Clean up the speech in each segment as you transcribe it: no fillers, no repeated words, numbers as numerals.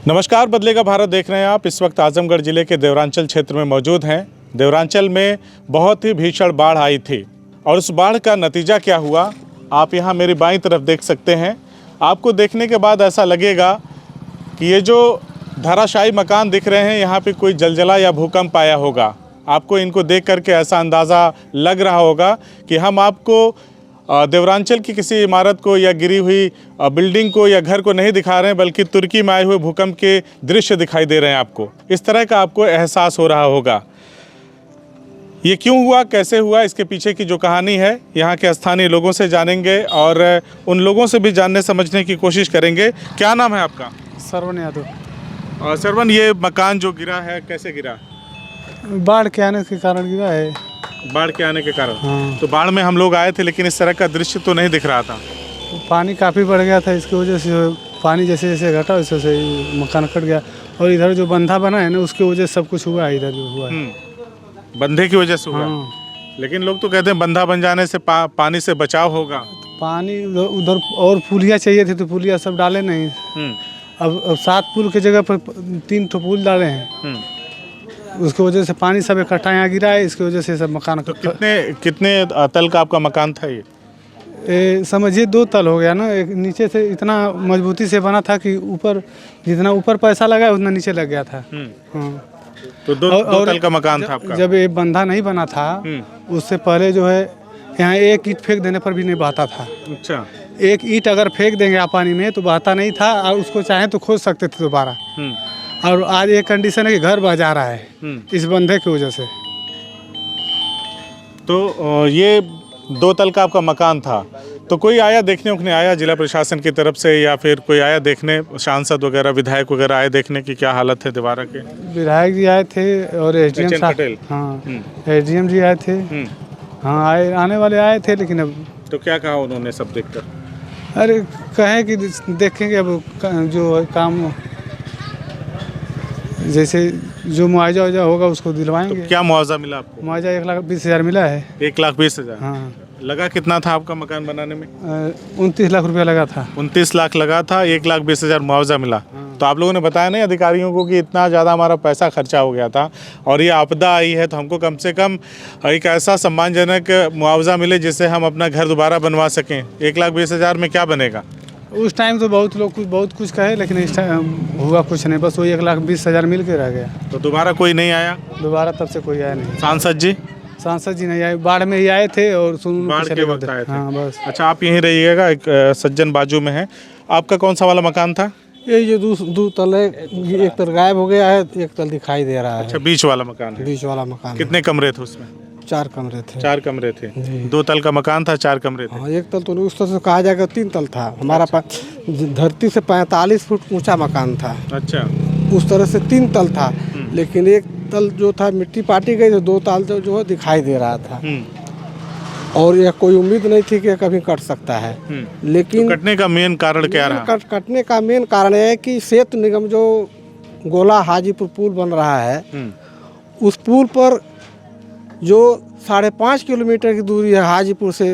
नमस्कार, बदलेगा भारत देख रहे हैं आप। इस वक्त आजमगढ़ जिले के देवरांचल क्षेत्र में मौजूद हैं। देवरांचल में बहुत ही भीषण बाढ़ आई थी और उस बाढ़ का नतीजा क्या हुआ, आप यहाँ मेरी बाईं तरफ देख सकते हैं। आपको देखने के बाद ऐसा लगेगा कि ये जो धराशायी मकान दिख रहे हैं, यहाँ पे कोई जलजला या भूकंप आया होगा। आपको इनको देख करके ऐसा अंदाज़ा लग रहा होगा कि हम आपको देवरांचल की किसी इमारत को या गिरी हुई बिल्डिंग को या घर को नहीं दिखा रहे हैं, बल्कि तुर्की में आए हुए भूकंप के दृश्य दिखाई दे रहे हैं। आपको इस तरह का आपको एहसास हो रहा होगा। ये क्यों हुआ, कैसे हुआ, इसके पीछे की जो कहानी है यहाँ के स्थानीय लोगों से जानेंगे और उन लोगों से भी जानने समझने की कोशिश करेंगे। क्या नाम है आपका? सरवन यादव। सरवन, ये मकान जो गिरा है कैसे गिरा? बाढ़ के आने के कारण गिरा है। बाढ़ के आने के कारण? हाँ। तो बाढ़ में हम लोग आए थे, लेकिन इस तरह का दृश्य तो नहीं दिख रहा था। पानी काफ़ी बढ़ गया था, इसकी वजह से पानी जैसे जैसे घटा वैसे वैसे मकान कट गया। और इधर जो बंधा बना है ना, उसकी वजह से सब कुछ हुआ है। इधर जो हुआ है बंधे की वजह से हुआ। हाँ। लेकिन लोग तो कहते हैं बंधा बन जाने से पानी से बचाव होगा। तो पानी उधर और पुलिया चाहिए थी, तो पुलिया सब डाले नहीं। अब 7 पुल की जगह पर 3 ठो पुल डाले हैं। उसकी वजह से पानी सब इकट्ठा यहाँ गिरा है, इसकी वजह से सब मकान। तो कितने तल का आपका मकान था ये? समझिए 2 तल हो गया ना। एक नीचे से इतना मजबूती से बना था कि ऊपर जितना ऊपर पैसा लगा उतना नीचे लग गया था। हाँ। तो दो तल का मकान था आपका? जब ये बंधा नहीं बना था उससे पहले जो है यहाँ एक ईंट फेंक देने पर भी नहीं बहता था। अच्छा। एक ईंट अगर फेंक देंगे आप पानी में तो बहता नहीं था, और उसको चाहे तो खोज सकते थे दोबारा। और आज एक कंडीशन है कि घर बह जा रहा है इस बंधे की वजह से। तो ये 2 तल का आपका मकान था, तो कोई आया देखने उखने आया जिला प्रशासन की तरफ से, या फिर कोई आया देखने, सांसद वगैरह विधायक वगैरह आए देखने की क्या हालत है दीवार के? विधायक जी आए थे और एसडीएम पटेल। हाँ, एसडीएम जी आए थे। हाँ, आने वाले आए थे, लेकिन अब तो क्या कहा उन्होंने सब देखकर? अरे कहें कि देखेंगे अब जो काम, जैसे जो मुआवजा वजा होगा उसको दिलवाएंगे। तो क्या मुआवजा मिला आपको? मुआवजा 1,20,000 मिला है। 1,20,000? हाँ। लगा कितना था आपका मकान बनाने में? 29 लाख रुपया लगा था। 29 लाख लगा था, 1,20,000 मुआवजा मिला। तो आप लोगों ने बताया नहीं अधिकारियों को कि इतना ज़्यादा हमारा पैसा खर्चा हो गया था और ये आपदा आई है, तो हमको कम से कम एक ऐसा सम्मानजनक मुआवजा मिले जिससे हम अपना घर दोबारा बनवा सकें। 1,20,000 में क्या बनेगा? उस टाइम तो बहुत लोग बहुत कुछ कहे, लेकिन इस टाइम हुआ कुछ नहीं, बस वो 1,20,000 मिल के रह गया। तो दोबारा कोई नहीं आया? दोबारा तब से कोई आया नहीं। सांसद जी नहीं आए, बाढ़ में ही आए थे और बाढ़ के वक्त आए थे। हाँ, बस। अच्छा, आप यहीं रहिएगा, एक सज्जन बाजू में है। आपका कौन सा वाला मकान था? ये जो 2 तल है, एक तल गायब हो गया है, एक तल दिखाई दे रहा है। अच्छा, बीच वाला मकान है? बीच वाला मकान। कितने कमरे थे उसमें? 4 कमरे थे। 4 कमरे थे। 2 तल का मकान था, 4 कमरे थे। हाँ, एक तल तो उस तरह से कहा जाएगा 3 तल था। हमारा पास धरती से 45 फुट ऊंचा मकान था। अच्छा। उस तरह से 3 तल था, लेकिन एक तल जो था मिट्टी पाटी गई, तो 2 तल जो है दिखाई दे रहा था। और यह कोई उम्मीद नहीं थी कि कभी कट सकता है। लेकिन तो कटने का मेन कारण क्या रहा? कटने का मेन कारण है कि सेतु निगम जो गोला हाजीपुर पुल बन रहा है, उस पुल पर जो 5.5 किलोमीटर की दूरी है हाजीपुर से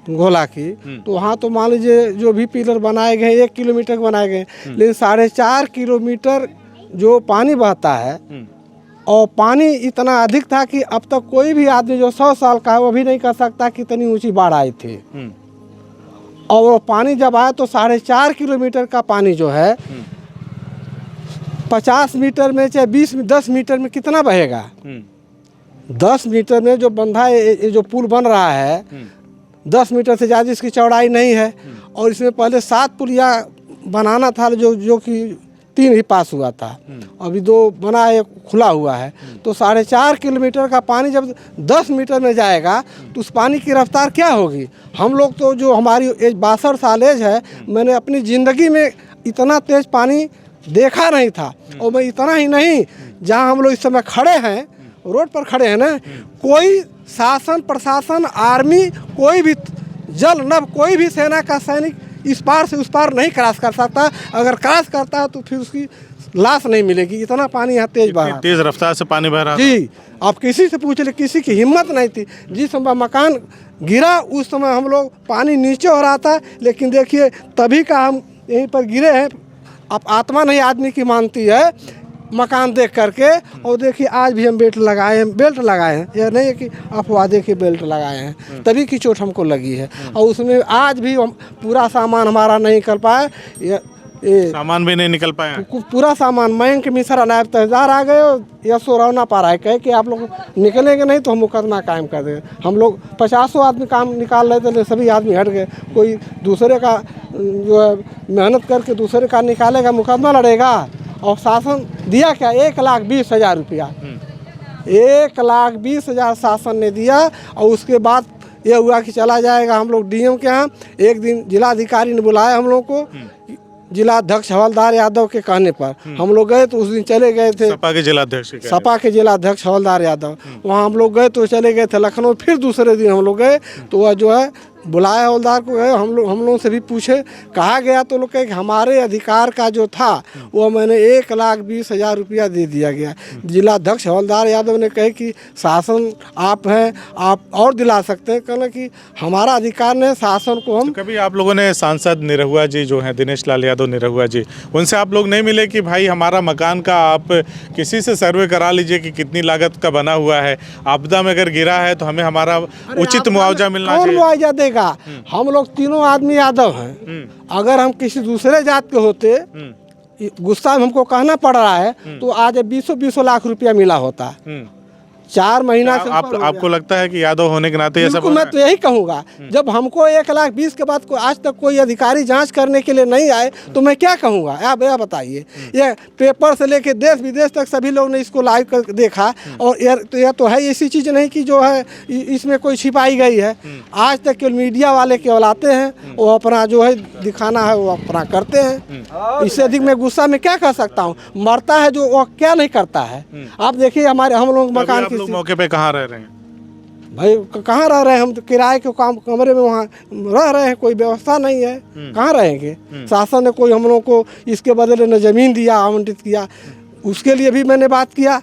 गोला की, तो वहाँ तो मान लीजिए जो भी पिलर बनाए गए 1 किलोमीटर बनाए गए, लेकिन 4.5 किलोमीटर जो पानी बहता है, और पानी इतना अधिक था कि अब तक कोई भी आदमी जो 100 साल का है वो भी नहीं कर सकता कि इतनी ऊंची बाढ़ आई थी। और वो पानी जब आया तो 4.5 किलोमीटर का पानी जो है 50 मीटर में चाहे 10 मीटर में कितना बहेगा? 10 मीटर में जो बंधा ये जो पुल बन रहा है 10 मीटर से ज़्यादा इसकी चौड़ाई नहीं है। और इसमें पहले 7 पुलिया बनाना था, जो कि 3 ही पास हुआ था। अभी 2 बना है, खुला हुआ है। तो 4.5 किलोमीटर का पानी जब 10 मीटर में जाएगा तो उस पानी की रफ्तार क्या होगी? हम लोग तो जो हमारी एज 62 साल एज है, मैंने अपनी ज़िंदगी में इतना तेज़ पानी देखा नहीं था। और मैं इतना ही नहीं, जहाँ हम लोग इस समय खड़े हैं, रोड पर खड़े हैं ना, कोई शासन प्रशासन आर्मी कोई भी जल नभ कोई भी सेना का सैनिक इस पार से उस पार नहीं क्रॉस कर सकता। अगर क्रॉस करता है तो फिर उसकी लाश नहीं मिलेगी। इतना पानी यहाँ तेज बह रहा, तेज रफ्तार से पानी बह रहा जी। आप किसी से पूछ ले, किसी की हिम्मत नहीं थी। जिस समय मकान गिरा उस समय हम लोग पानी नीचे हो रहा था, लेकिन देखिए तभी का हम यहीं पर गिरे हैं। अब आत्मा नहीं आदमी की मानती है मकान देख करके। और देखिए आज भी हम बेल्ट लगाए हैं, यह नहीं है कि अफवाह दे के बेल्ट लगाए हैं, तभी की चोट हमको लगी है। और उसमें आज भी पूरा सामान हमारा नहीं निकल पाया, ये सामान भी नहीं निकल पाया। पूरा सामान मयंक मिश्रा नायब तहसीलदार आ गए और यह सोरवना पा रहा है, कहे कि आप लोग निकलेंगे नहीं तो हम मुकदमा कायम कर देंगे। हम लोग 50 आदमी काम निकाल रहे थे, सभी आदमी हट गए। कोई दूसरे का जो है मेहनत करके दूसरे का निकालेगा, मुकदमा लड़ेगा। और शासन दिया क्या, 1,20,000 रुपया, 1,20,000 शासन ने दिया। और उसके बाद ये हुआ कि चला जाएगा हम लोग डीएम के यहाँ। एक दिन जिलाधिकारी ने बुलाया हम लोग को, जिलाध्यक्ष हवलदार यादव के कहने पर हम लोग गए। तो उस दिन चले गए थे सपा के जिलाध्यक्ष हवलदार यादव, वहाँ हम लोग गए तो चले गए थे लखनऊ। फिर दूसरे दिन हम लोग गए तो वह जो है बुलाया हवलदार को, गए हम लोगों से भी पूछे, कहा गया तो लोग कहे कि हमारे अधिकार का जो था वो मैंने 1,20,000 रुपया दे दिया गया। जिलाध्यक्ष हवलदार यादव ने कहे कि शासन आप हैं, आप और दिला सकते हैं। कहना कि हमारा अधिकार ने शासन को हम तो कभी आप लोगों ने सांसद निरहुआ जी जो हैं, दिनेश लाल यादव निरहुआ जी, उनसे आप लोग नहीं मिले कि भाई हमारा मकान का आप किसी से सर्वे करा लीजिए कि कितनी लागत का बना हुआ है, आपदा में अगर गिरा है तो हमें हमारा उचित मुआवजा मिलना चाहिए। मुआवजा देगा? हम लोग तीनों आदमी यादव हैं, अगर हम किसी दूसरे जात के होते, गुस्सा में हमको कहना पड़ रहा है, तो आज 20 लाख रुपया मिला होता। 4 महीना से आपको लगता है कि यादव होने के नाते ऐसा? मैं तो यही कहूँगा, जब हमको 1,20,000 के बाद आज तक कोई अधिकारी जांच करने के लिए नहीं आए तो मैं क्या कहूँगा? आप यह बताइए। ये पेपर से लेके देश विदेश तक सभी लोग ने इसको लाइव कर देखा। और यह तो है ऐसी चीज़ नहीं कि जो है इसमें कोई छिपाई गई है। आज तक केवल मीडिया वाले केवल आते हैं, वो अपना जो है दिखाना है वो अपना करते हैं। इससे अधिक मैं गुस्सा में क्या कर सकता हूँ? मरता है जो वो क्या नहीं करता है। आप देखिए हम लोग मकान की मौके पे कहाँ रह रहे हैं भाई? कहाँ रह रहे हैं हम? तो किराए के कमरे में वहाँ रह रहे हैं, कोई व्यवस्था नहीं है, कहाँ रहेंगे? शासन ने कोई हम लोग को इसके बदले न जमीन दिया, आवंटित किया। उसके लिए भी मैंने बात किया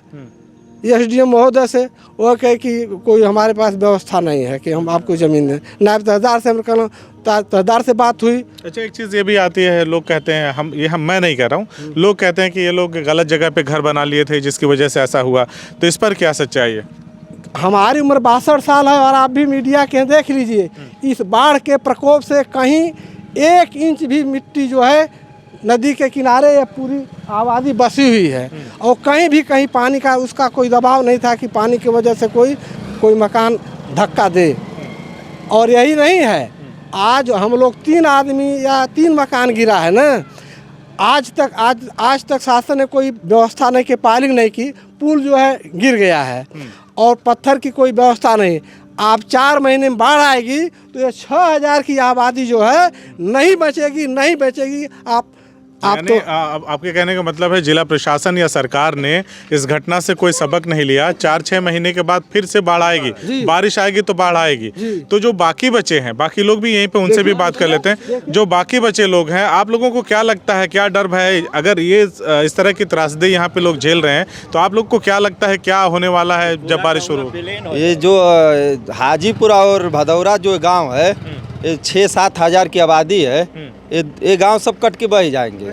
एसडीएम महोदय से, वो कहे कि कोई हमारे पास व्यवस्था नहीं है कि हम आपको ज़मीन दें। नायब तहसीलदार से हम तहसीलदार से बात हुई। अच्छा, एक चीज़ ये भी आती है, लोग कहते हैं मैं नहीं कह रहा हूँ, लोग कहते हैं कि ये लोग गलत जगह पे घर बना लिए थे जिसकी वजह से ऐसा हुआ, तो इस पर क्या सच्चाई है? हमारी उम्र 62 साल है और आप भी मीडिया के देख लीजिए, इस बाढ़ के प्रकोप से कहीं 1 इंच भी मिट्टी जो है नदी के किनारे या पूरी आबादी बसी हुई है। और कहीं पानी का उसका कोई दबाव नहीं था कि पानी की वजह से कोई मकान धक्का दे। और यही नहीं है, आज हम लोग 3 आदमी या 3 मकान गिरा है ना, आज तक शासन ने कोई व्यवस्था नहीं की, पालिंग नहीं की, पुल जो है गिर गया है और पत्थर की कोई व्यवस्था नहीं। आप 4 महीने में बाढ़ आएगी तो ये 6,000 की आबादी जो है नहीं बचेगी। तो आपके कहने का मतलब है जिला प्रशासन या सरकार ने इस घटना से कोई सबक नहीं लिया। 4-6 महीने के बाद फिर से बाढ़ आएगी, बारिश आएगी तो बाढ़ आएगी। तो जो बाकी बचे हैं, बाकी लोग भी यहीं पे उनसे भी बात कर लेते हैं। जो बाकी बचे लोग हैं, आप लोगों को क्या लगता है, क्या डर है? अगर ये इस तरह की त्रासदी यहाँ पे लोग झेल रहे हैं तो आप लोग को क्या लगता है क्या होने वाला है जब बारिश शुरू हो? ये जो हाजीपुर और भदौरा जो गाँव है, ये 6-7 हज़ार की आबादी है। ये गांव सब कट के बह जाएंगे।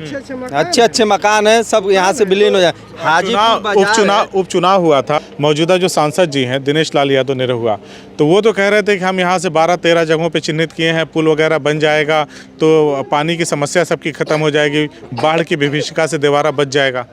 अच्छे मकान हैं, सब यहाँ से विलीन हो जाए। उपचुनाव हुआ था, मौजूदा जो सांसद जी हैं दिनेश लाल यादव निरहुआ, तो वो तो कह रहे थे कि हम यहाँ से 12-13 जगहों पे चिन्हित किए हैं, पुल वगैरह बन जाएगा तो पानी की समस्या सबकी खत्म हो जाएगी, बाढ़ की विभीषिका से देवारा बच जाएगा।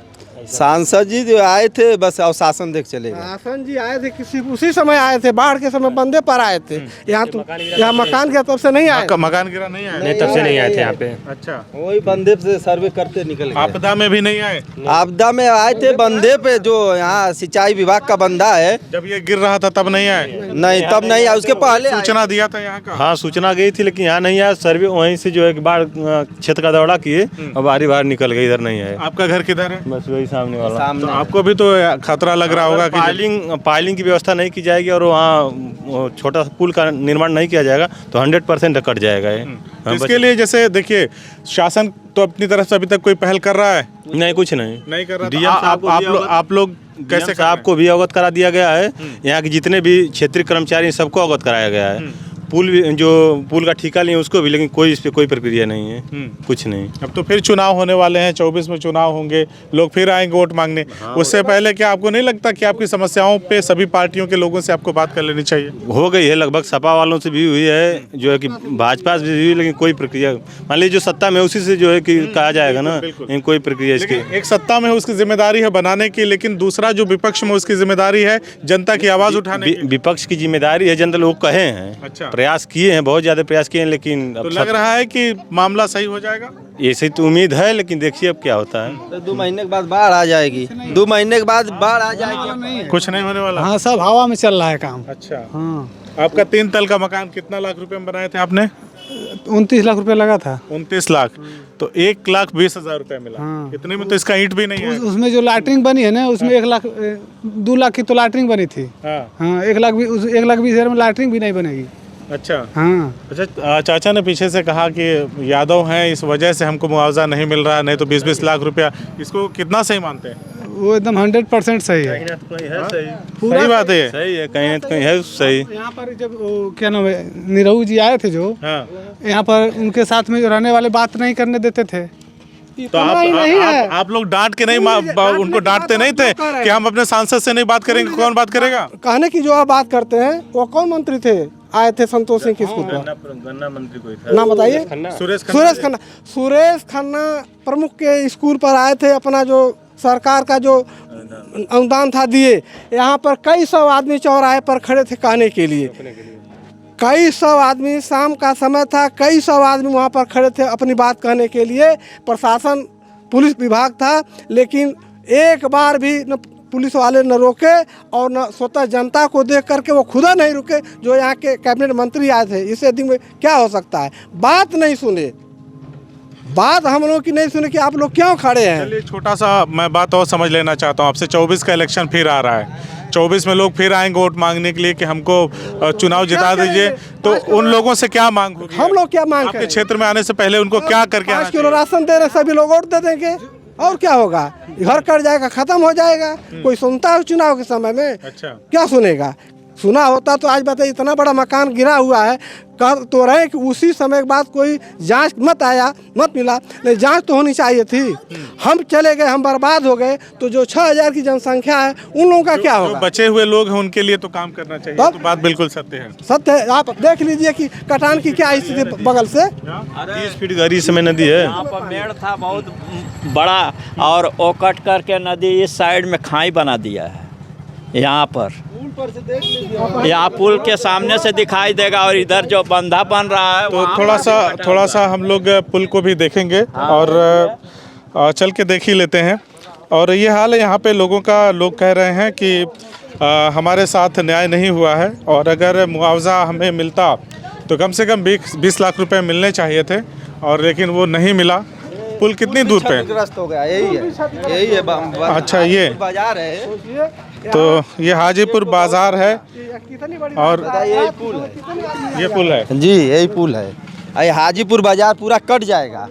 सांसद जी जो आए थे बस और शासन देख चले गए। शासन जी आए थे उसी समय आए थे, बाढ़ के समय बंदे पर आए थे। यहाँ तो यहाँ मकान गिरा तब से नहीं आए। मकान गिरा नहीं आए? नहीं, तब से नहीं आए थे यहाँ पे। अच्छा, वही बंदे से सर्वे करते निकल गए। आपदा में भी नहीं आए? आपदा में आए थे बंदे पे, जो यहाँ सिंचाई विभाग का बंदा है। जब ये गिर रहा था तब नहीं आए? नहीं, तब नहीं आए, उसके पहले सूचना दिया था यहाँ का? हाँ, सूचना गई थी लेकिन यहाँ नहीं आया। सर्वे वहीं से जो है बाढ़ क्षेत्र का दौरा किए और बाहर निकल गए, इधर नहीं आए। आपका घर किधर है? बस वही सामने वाला। आपको भी तो खतरा लग रहा होगा कि पाइलिंग की व्यवस्था नहीं की जाएगी और वहाँ छोटा पुल का निर्माण नहीं किया जाएगा तो 100% कट जाएगा ये। इसके लिए जैसे देखिए, शासन तो अपनी तरफ से अभी तक कोई पहल कर रहा है? नहीं, कुछ नहीं कर रहा। डीएम आप लोग कैसे? साहब को भी अवगत करा दिया गया है, यहाँ के जितने भी क्षेत्रीय कर्मचारी सबको अवगत कराया गया है। जो पुल का ठेका लिए उसको भी, लेकिन कोई इस पे कोई प्रक्रिया नहीं है, कुछ नहीं। अब तो फिर चुनाव होने वाले हैं, 24 में चुनाव होंगे, लोग फिर आएंगे वोट मांगने। उससे पहले क्या आपको नहीं लगता कि आपकी समस्याओं पे सभी पार्टियों के लोगों से आपको बात कर लेनी चाहिए? हो गई है, लगभग सपा वालों से भी हुई है, जो है कि भाजपा से भी हुई, लेकिन कोई प्रक्रिया, मान लीजिए जो सत्ता में उसी से जो है कि कहा जाएगा ना, लेकिन कोई प्रक्रिया इसकी। एक सत्ता में उसकी जिम्मेदारी है बनाने की, लेकिन दूसरा जो विपक्ष में उसकी जिम्मेदारी है जनता की आवाज उठाने की। विपक्ष की जिम्मेदारी है, जनता लोग कहे हैं, अच्छा। प्रयास किए हैं, बहुत ज्यादा प्रयास किए हैं, लेकिन तो लग रहा है कि मामला सही हो जाएगा। ऐसे तो उम्मीद है, लेकिन देखिए अब क्या होता है। तो 2 महीने के बाद बाढ़ आ जाएगी, 2 महीने के बाद बाढ़ आ जाएगी। कुछ नहीं होने वाला। हाँ, सब हवा में चल रहा है काम। अच्छा, हाँ, आपका 3 तल का मकान कितना लाख रुपए में बनाए थे आपने? 29 लाख रुपए लगा था। 29 लाख, तो 1,20,000 रुपए मिला। हाँ। इतने में तो इसका ईंट भी नहीं है। उसमें जो लैटरिंग बनी है ना, उसमें 2 लाख की तो लैटरिंग बनी थी। हाँ। हाँ, 1,20,000 में लैटरिंग भी नहीं बनेगी। अच्छा। हाँ, अच्छा, चाचा ने पीछे से कहा कि यादव हैं, इस वजह से हमको मुआवजा नहीं मिल रहा, नहीं तो 20-20 लाख रुपया। इसको कितना सही मानते हैं? वो एकदम 100% सही है। सही बात है ये। सही है, कहीं ना कहीं है सही। यहाँ पर जब क्या नाम है, निरहू जी आए थे जो, हाँ। यहाँ पर उनके साथ में जो रहने वाले बात नहीं करने देते थे। तो आप लोग डांट के नहीं उनको डांटते नहीं थे कि हम अपने सांसद से नहीं बात करेंगे? कौन बात करेगा? कहने की जो आप बात करते हैं, वो कौन मंत्री थे आए थे संतोष सिंह की स्कूल पर? गन्ना मंत्री कोई था, नाम बताइए। सुरेश खन्ना प्रमुख के स्कूल पर आए थे, अपना जो सरकार का जो अनुदान था दिए। यहाँ पर कई सौ आदमी चौराहे पर खड़े थे कहने के लिए, कई सौ आदमी, शाम का समय था, कई सौ आदमी वहाँ पर खड़े थे अपनी बात कहने के लिए। प्रशासन, पुलिस विभाग था, लेकिन एक बार भी न पुलिस वाले न रोके और न स्वतः जनता को देख करके वो खुदा नहीं रुके जो यहाँ के कैबिनेट मंत्री आए थे। इससे अधिक में क्या हो सकता है? बात नहीं सुने, बात हम लोगों की नहीं सुने कि आप लोग क्यों खड़े हैं। चलिए, छोटा सा मैं बात और समझ लेना चाहता हूँ आपसे। 24 का इलेक्शन फिर आ रहा है, 24 में लोग फिर आएंगे वोट मांगने के लिए कि हमको चुनाव जिता दीजिए, तो उन लोगों से क्या मांग होगी? हम लोग क्या मांग आपके क्षेत्र में आने से पहले उनको क्या करके आना 5 किलो राशन दे रहे, सभी लोग वोट दे देंगे, और क्या होगा? घर कट जाएगा, खत्म हो जाएगा। कोई सुनता है चुनाव के समय में? अच्छा। क्या सुनेगा? सुना होता तो आज बताइए, इतना बड़ा मकान गिरा हुआ है, कह तो रहे कि उसी समय के बाद कोई जांच मत मिला, नहीं जांच तो होनी चाहिए थी। हम चले गए, हम बर्बाद हो गए, तो जो 6,000 की जनसंख्या है उन लोगों का क्या होगा? बचे हुए लोग हैं उनके लिए तो काम करना चाहिए। तो बात बिल्कुल सत्य है। सत्य है। आप देख लीजिए कि कटान की क्या स्थिति बगल से। 30 फीट गहरी समय नदी है। यहाँ पर मेड़ था बहुत बड़ा, और वो कट करके नदी इस साइड में खाई बना दिया है। यहाँ पर यहाँ पुल के सामने से दिखाई देगा, और इधर जो बंधा बन रहा है तो थोड़ा सा हम लोग पुल को भी देखेंगे और चल के देख ही लेते हैं। और ये हाल है यहाँ पे लोगों का। लोग कह रहे हैं कि हमारे साथ न्याय नहीं हुआ है, और अगर मुआवजा हमें मिलता तो कम से कम 20 लाख रुपए मिलने चाहिए थे, और लेकिन वो नहीं मिला। पुल कितनी दूर पे? क्षतिग्रस्त हो गया, यही है। अच्छा, ये बाजार है, तो ये हाजीपुर बाजार है, और यही पुल है। ये पुल है जी, यही पुल है। ये हाजीपुर बाजार पूरा कट जाएगा।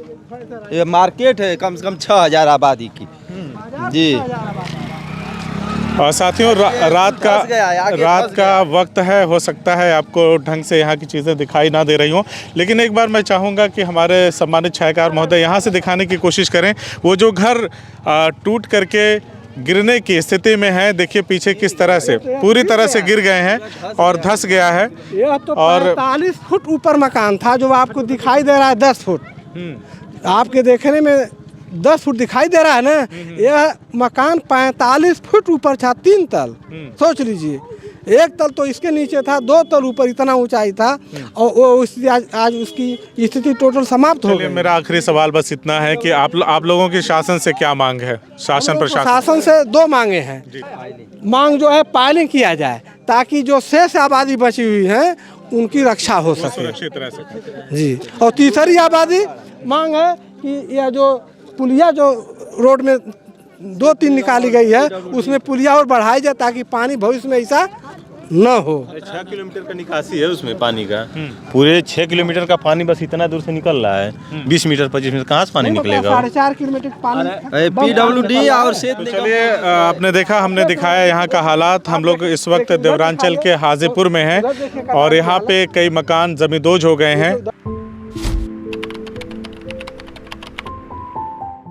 ये मार्केट है कम से कम 6,000 आबादी की। जी। और साथियों, रात का वक्त है, हो सकता है आपको ढंग से यहाँ की चीज़ें दिखाई ना दे रही हों, लेकिन एक बार मैं चाहूँगा कि हमारे सम्मानित छायाकार महोदय यहाँ से दिखाने की कोशिश करें। वो जो घर टूट करके गिरने की स्थिति में है, देखिए पीछे किस तरह से पूरी तरह से गिर गए हैं और धंस गया है। यह तो और 45 फुट ऊपर मकान था, जो आपको दिखाई दे रहा है 10 फुट। आपके देखने में 10 फुट दिखाई दे रहा है ना, यह मकान 45 फुट ऊपर था, 3 तल। सोच लीजिए, 1 तल तो इसके नीचे था, 2 तल ऊपर, इतना ऊंचाई था। और वो आज उसकी स्थिति टोटल समाप्त हो गई। मेरा आखिरी सवाल बस इतना है कि आप लोगों की शासन से क्या मांग है? शासन से 2 मांगे हैं। मांग जो है, पायलिंग किया जाए ताकि जो शेष आबादी बची हुई है उनकी रक्षा हो सके सुरक्षित रह सके। जी। और तीसरी आबादी मांग है कि यह जो पुलिया जो रोड में 2-3 निकाली गई है, उसमें पुलिया और बढ़ाई जाए ताकि पानी भविष्य में ऐसा न हो। 6 किलोमीटर का निकासी है उसमें पानी का, पूरे 6 किलोमीटर का पानी बस इतना दूर से निकल रहा है। 20 मीटर 25 मीटर कहाँ से पानी निकलेगा? 4.5 किलोमीटर पानी PWD और से तो चलिए आपने देखा, हमने दिखाया यहाँ का हालात। हम लोग इस वक्त देवरांचल के हाजीपुर में हैं और यहाँ पे कई मकान जमींदोज हो गए हैं।